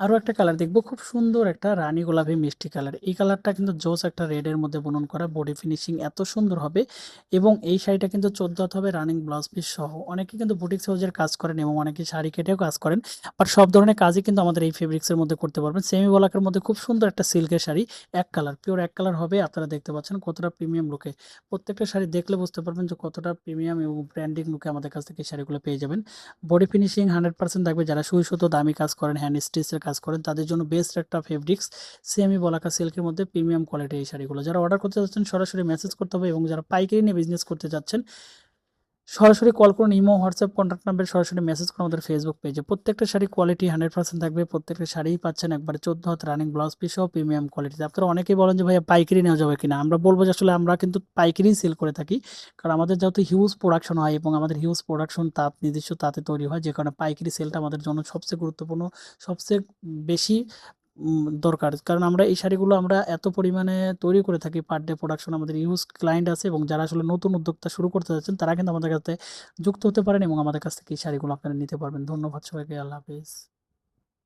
আরো একটা কালার দেখবো, খুব সুন্দর একটা রানী গোলাপি মিষ্টি কালার। এই কালারটা কিন্তু জোস একটা রেডের মধ্যে বুনন করা, বডি ফিনিশিং এত সুন্দর হবে। এবং এই শাড়িটা কিন্তু 14 হাত হবে, রানিং ব্লাউজ পিস সহ। অনেকে কিন্তু বুটিক হাউজের কাজ করেন এবং অনেকে শাড়ি কেটেও কাজ করেন, বাট সব ধরনের কাজই কিন্তু আমাদের এই ফেব্রিক্সের মধ্যে করতে পারবেন। সেমি বলাকের মধ্যে খুব সুন্দর একটা সিল্কের শাড়ি, এক কালার, পিওর এক কালার হবে। আপনারা দেখতে পাচ্ছেন কতটা প্রিমিয়াম লুকে। প্রত্যেকটা শাড়ি দেখলে বুঝতে পারবেন যে কতটা প্রিমিয়াম এবং ব্র্যান্ডিং লুকে আমাদের কাছ থেকে এই শাড়িগুলো পেয়ে যাবেন। বডি ফিনিশিং 100% থাকবে। যারা সুই সুতো দামি কাজ করেন, হ্যান্ড স্টিচের কাজ করেন, তাদের জন্য বেস্ট একটা ফেব্রিক্স। সেমি বলাকা সিল্কের মধ্যে প্রিমিয়াম কোয়ালিটির এই শাড়িগুলো যারা অর্ডার করতে যাচ্ছেন সরাসরি মেসেজ করতে হবে, এবং যারা পাইকারি নিয়ে বিজনেস করতে যাচ্ছেন সরাসরি কল করুন। ইমো, হোয়াটসঅ্যাপ কন্ট্যাক্ট নাম্বারে সরাসরি মেসেজ করুন আমাদের ফেসবুক পেজে। প্রত্যেকটা শাড়ি কোয়ালিটি 100% থাকবে। প্রত্যেকটা শাড়িই পাচ্ছেন একবারে 14 হাত রানিং ব্লাউজ পিস সহ প্রিমিয়াম কোয়ালিটিতে। আপনারা অনেকেই বলেন যে ভাইয়া পাইকারি নেওয়া যাবে কিনা, আমরা বলবো যে আসলে আমরা কিন্তু পাইকারি সেল করে থাকি। কারণ আমাদের যেহেতু হিউজ প্রোডাকশন হয় এবং আমাদের হিউজ প্রোডাকশন তাপ নিজস্ব তাতে তৈরি হয়, যে কারণে পাইকারি সেলটা আমাদের জন্য সবচেয়ে গুরুত্বপূর্ণ, সবচেয়ে বেশি দরকার। কারণ আমরা এই শাড়িগুলো আমরা এত পরিমাণে তৈরি করে থাকি, পার ডে প্রোডাকশন আমাদের ইউজ ক্লায়েন্ট আছে, এবং যারা আসলে নতুন উদ্যোক্তা শুরু করতে যাচ্ছেন তারা কিন্তু আমাদের কাছে যুক্ত হতে পারেন এবং আমাদের কাছ থেকে এই শাড়িগুলো আপনারা নিতে পারবেন। ধন্যবাদ সবাইকে, আল্লাহ হাফেজ।